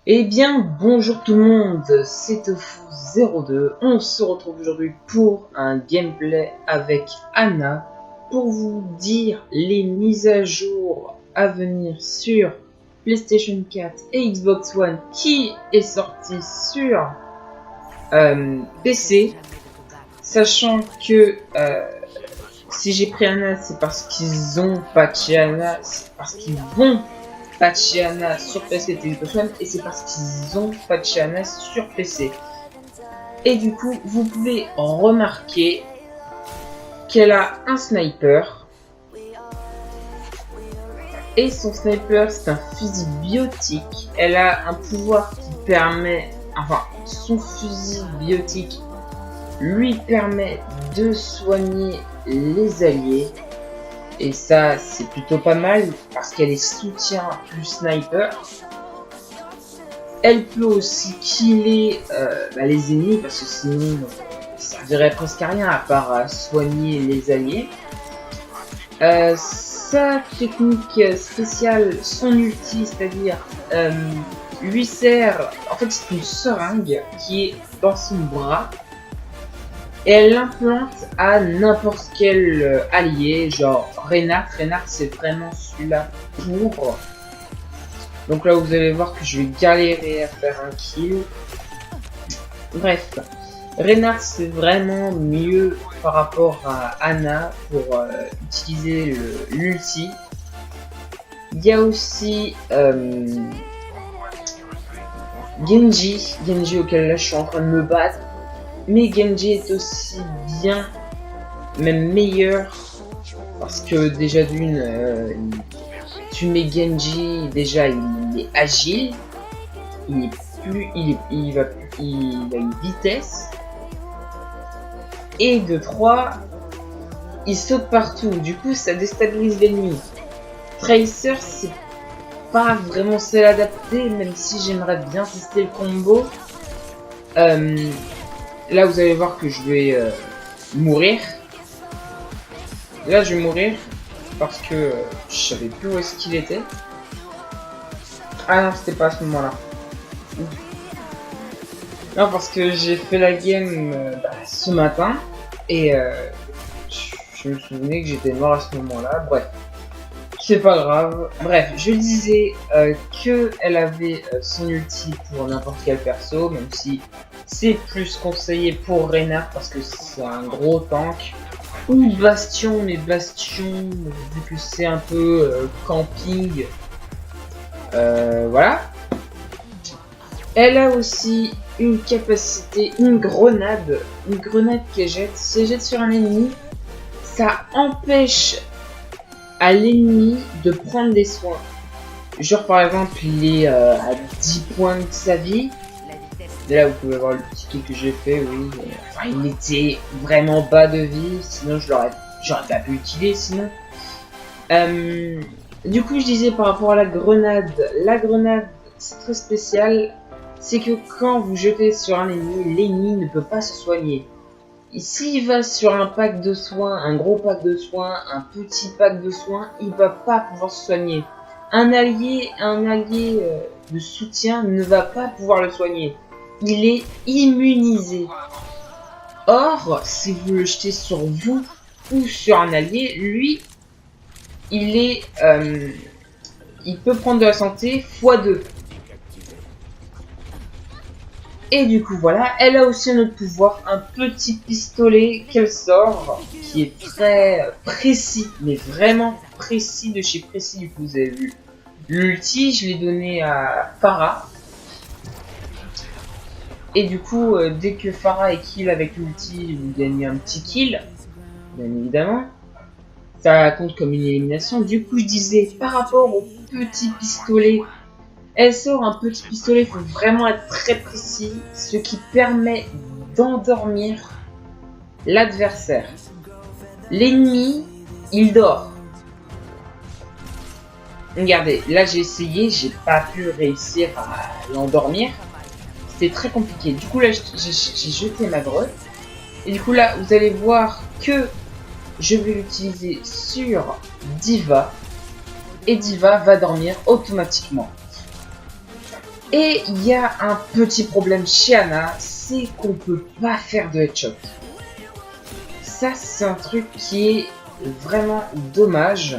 Eh bien, bonjour tout le monde, c'est Tofu02. On se retrouve aujourd'hui pour un gameplay avec Anna pour vous dire les mises à jour à venir sur PlayStation 4 et Xbox One qui est sorti sur PC. Sachant que si j'ai pris Anna, c'est parce qu'ils ont patché Anna, c'est parce qu'ils vont patché Anna sur PC et Xbox One, et c'est parce qu'ils ont patché Anna sur PC. Et du coup, vous pouvez remarquer qu'elle a un sniper. Et son sniper, c'est un fusil biotique. Elle a un pouvoir qui permet... Enfin, son fusil biotique lui permet de soigner les alliés. Et ça, c'est plutôt pas mal parce qu'elle est soutien plus sniper. Elle peut aussi killer les ennemis parce que sinon ça servirait presque à rien à part soigner les alliés. Sa technique spéciale, son ulti, c'est-à-dire lui sert, en fait c'est une seringue qui est dans son bras. Et elle l'implante à n'importe quel allié, genre Reinhardt. Reinhardt c'est vraiment celui-là pour. Donc là vous allez voir que je vais galérer à faire un kill. Bref, Reinhardt c'est vraiment mieux par rapport à Anna pour utiliser l'ulti. Il y a aussi Genji auquel là je suis en train de me battre. Mais Genji est aussi bien, même meilleur, parce que déjà d'une, tu mets Genji, déjà il est agile, il a une vitesse, et de 3, il saute partout, du coup ça déstabilise l'ennemi. Tracer c'est pas vraiment celle adaptée, même si j'aimerais bien tester le combo. Là, vous allez voir que je vais mourir. Là, je vais mourir parce que je savais plus où est-ce qu'il était. Ah non, c'était pas à ce moment-là. Non, parce que j'ai fait la game ce matin et je me souvenais que j'étais mort à ce moment-là. Bref, c'est pas grave. Bref, je disais que elle avait son ulti pour n'importe quel perso, même si c'est plus conseillé pour Reinhardt parce que c'est un gros tank. Ou Bastion, mais Bastion, vu que c'est un peu camping. Voilà. Elle a aussi une capacité, une grenade qu'elle jette. Si elle jette sur un ennemi, ça empêche à l'ennemi de prendre des soins. Genre par exemple, il est à 10 points de sa vie. Là, vous pouvez voir le ticket que j'ai fait, oui. Enfin, il était vraiment bas de vie, sinon j'aurais pas pu l'utiliser, sinon. Du coup, je disais par rapport à la grenade c'est très spécial. C'est que quand vous jetez sur un ennemi, l'ennemi ne peut pas se soigner. Et s'il va sur un pack de soins, un gros pack de soins, un petit pack de soins, il va pas pouvoir se soigner. Un allié de soutien ne va pas pouvoir le soigner. Il est immunisé. Or, si vous le jetez sur vous ou sur un allié, lui, il peut prendre de la santé x2. Et du coup, voilà, elle a aussi un autre pouvoir, un petit pistolet qu'elle sort, qui est très précis, mais vraiment précis de chez précis. Du coup, vous avez vu l'ulti, je l'ai donné à Pharah. Et du coup, dès que Pharah est kill avec l'ulti, vous gagnez un petit kill, bien évidemment. Ça compte comme une élimination. Du coup, je disais, par rapport au petit pistolet, elle sort un petit pistolet, il faut vraiment être très précis, ce qui permet d'endormir l'adversaire. L'ennemi, il dort. Regardez, là j'ai essayé, j'ai pas pu réussir à l'endormir. C'était très compliqué. Du coup là j'ai jeté ma grotte. Et du coup là vous allez voir que je vais l'utiliser sur D.Va. Et D.Va va dormir automatiquement. Et il y a un petit problème chez Ana, c'est qu'on peut pas faire de headshot. Ça, c'est un truc qui est vraiment dommage.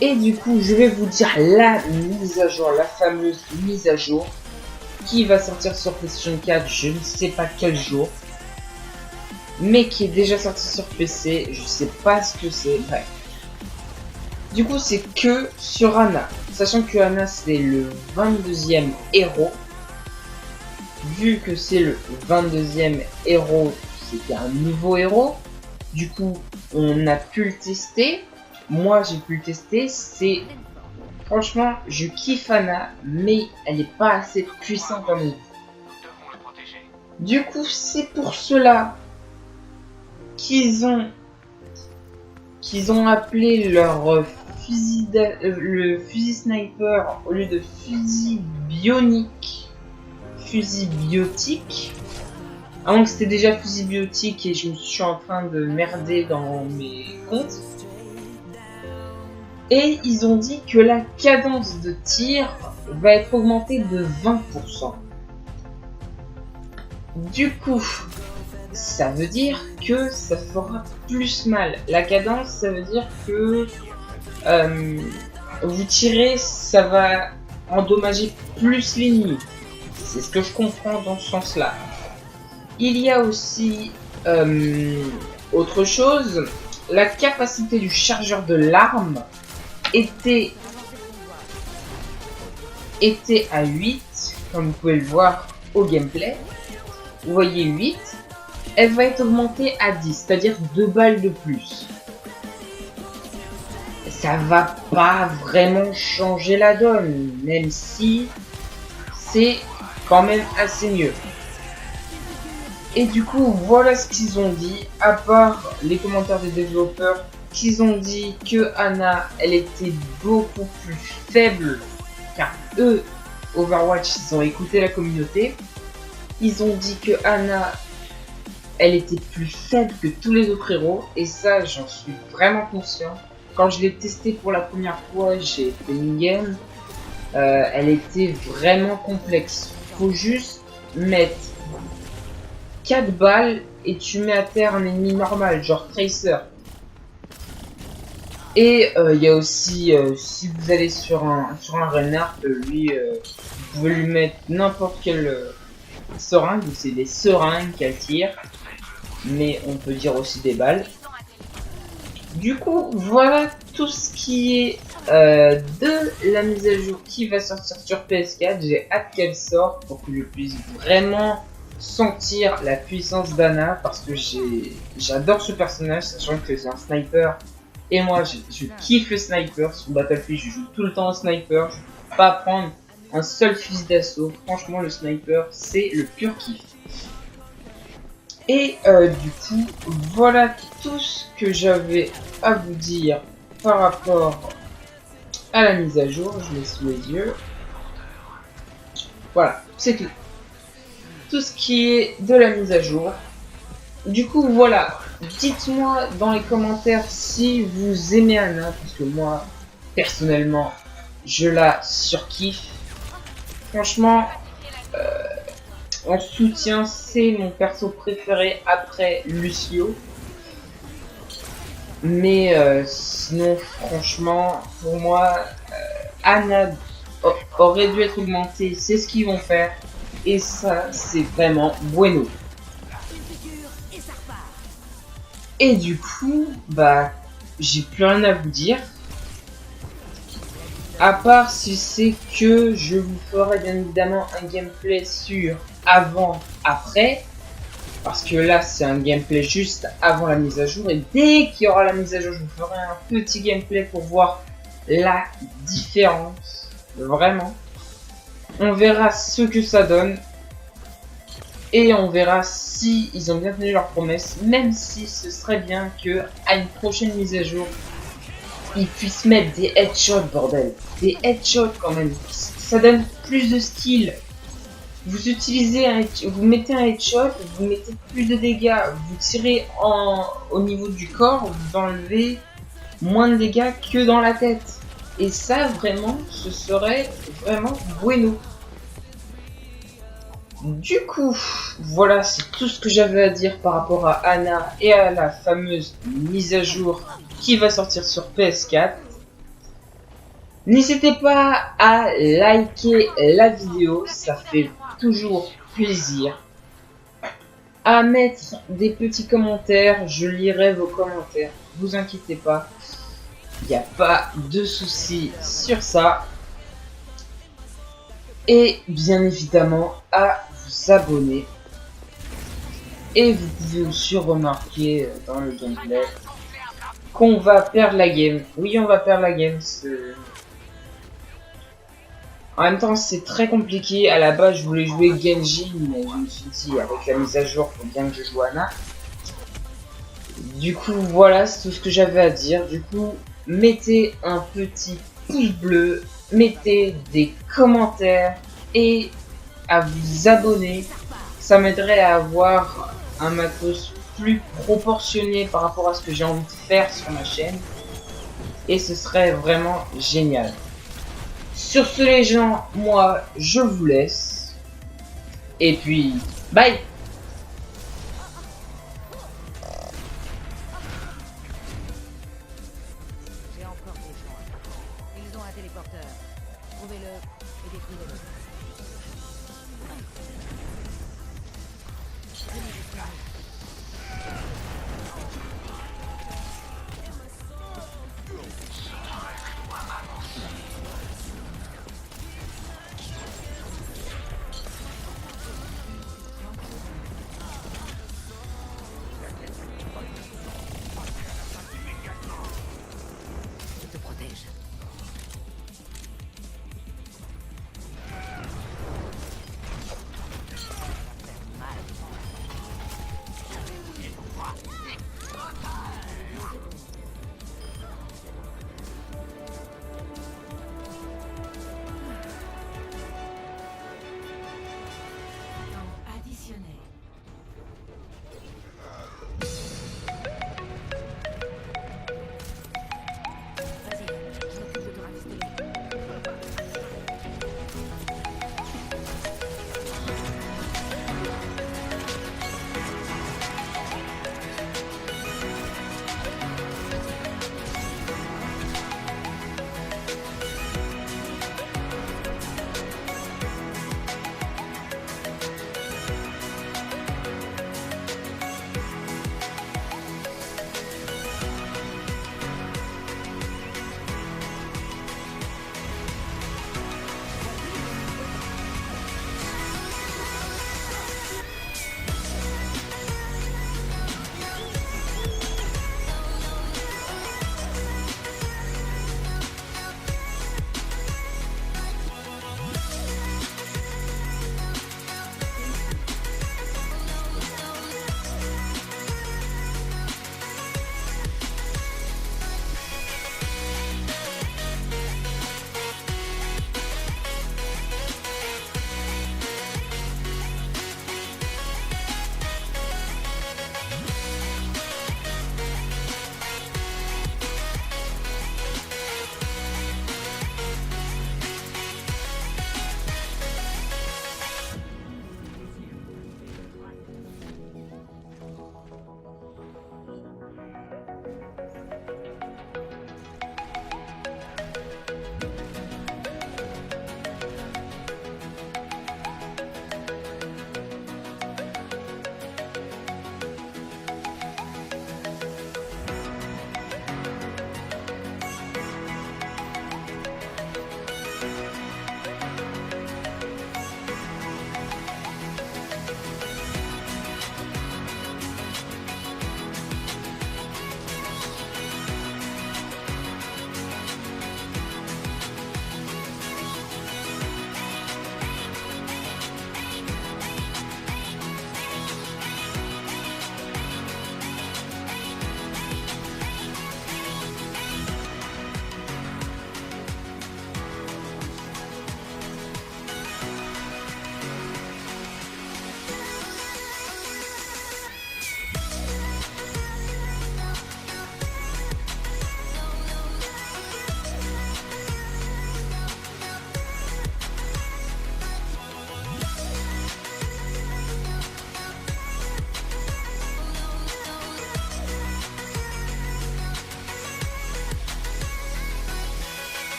Et du coup, je vais vous dire la mise à jour, la fameuse mise à jour qui va sortir sur PlayStation 4, je ne sais pas quel jour, mais qui est déjà sorti sur PC, je sais pas ce que c'est, bref. Du coup, c'est que sur Ana, sachant que Ana c'est le 22e héros. Vu que c'est le 22e héros, c'était un nouveau héros. Du coup, on a pu le tester. Moi, j'ai pu le tester. C'est franchement, je kiffe Ana, mais elle n'est pas assez puissante à mon goût. Du coup, c'est pour cela qu'ils ont appelé leur fusil le fusil sniper au lieu de fusil bionique, fusil biotique. Avant que c'était déjà fusil biotique et je me suis en train de merder dans mes comptes. Et ils ont dit que la cadence de tir va être augmentée de 20%. Du coup, ça veut dire que ça fera plus mal. La cadence, ça veut dire que vous tirez, ça va endommager plus l'ennemi. C'est ce que je comprends dans ce sens-là. Il y a aussi autre chose. La capacité du chargeur de l'arme était à 8, comme vous pouvez le voir au gameplay. Vous voyez 8. Elle va être augmentée à 10, c'est-à-dire 2 balles de plus. Ça va pas vraiment changer la donne, même si c'est quand même assez mieux. Et du coup, voilà ce qu'ils ont dit, à part les commentaires des développeurs, qu'ils ont dit que Ana, elle était beaucoup plus faible, car eux, Overwatch, ils ont écouté la communauté. Ils ont dit que Ana, elle était plus faible que tous les autres héros, et ça, j'en suis vraiment conscient. Quand je l'ai testé pour la première fois, j'ai fait une game, elle était vraiment complexe. Faut juste mettre 4 balles et tu mets à terre un ennemi normal, genre Tracer. Et il y a aussi, si vous allez sur un Reinhardt, lui, vous pouvez lui mettre n'importe quelle seringue, c'est des seringues qu'elle tire, mais on peut dire aussi des balles. Du coup, voilà tout ce qui est de la mise à jour qui va sortir sur PS4. J'ai hâte qu'elle sorte pour que je puisse vraiment sentir la puissance d'Ana, parce que j'adore ce personnage, sachant que c'est un sniper. Et moi, je kiffe le sniper. Sur Battlefield, je joue tout le temps au sniper. Je ne peux pas prendre un seul fusil d'assaut. Franchement, le sniper, c'est le pur kiff. Et du coup, voilà tout ce que j'avais à vous dire par rapport à la mise à jour. Je l'ai sous les yeux. Voilà, c'est tout. Tout ce qui est de la mise à jour. Du coup, voilà. Dites-moi dans les commentaires si vous aimez Ana, parce que moi, personnellement, je la surkiffe. Franchement, en soutien, c'est mon perso préféré après Lucio. Mais sinon, franchement, pour moi, Ana aurait dû être augmentée. C'est ce qu'ils vont faire. Et ça, c'est vraiment bueno. Et du coup, bah, j'ai plus rien à vous dire. À part si c'est que je vous ferai bien évidemment un gameplay sur avant, après. Parce que là, c'est un gameplay juste avant la mise à jour. Et dès qu'il y aura la mise à jour, je vous ferai un petit gameplay pour voir la différence. Vraiment. On verra ce que ça donne. Et on verra si ils ont bien tenu leur promesse. Même si ce serait bien que à une prochaine mise à jour, ils puissent mettre des headshots, bordel. Des headshots quand même. Ça donne plus de skill. Vous utilisez vous mettez un headshot, vous mettez plus de dégâts. Vous tirez au niveau du corps, vous enlevez moins de dégâts que dans la tête. Et ça, vraiment, ce serait vraiment bueno. Du coup, voilà, c'est tout ce que j'avais à dire par rapport à Anna et à la fameuse mise à jour qui va sortir sur PS4. N'hésitez pas à liker la vidéo, ça fait toujours plaisir. À mettre des petits commentaires, je lirai vos commentaires, vous inquiétez pas. Il n'y a pas de souci sur ça. Et bien évidemment à vous abonner. Et vous pouvez aussi remarquer dans le gameplay qu'on va perdre la game. Oui, on va perdre la game. En même temps, c'est très compliqué. À la base, je voulais jouer Genji, mais je me suis dit, avec la mise à jour, faut bien que je joue Anna. Du coup, voilà, c'est tout ce que j'avais à dire. Du coup, mettez un petit pouce bleu, mettez des commentaires et à vous abonner. Ça m'aiderait à avoir un matos plus proportionné par rapport à ce que j'ai envie de faire sur ma chaîne. Et ce serait vraiment génial. Sur ce les gens, moi je vous laisse. Et puis, bye! J'ai encore des gens à faire. Ils ont un téléporteur. Trouvez-le et détruisez-le. Venez, les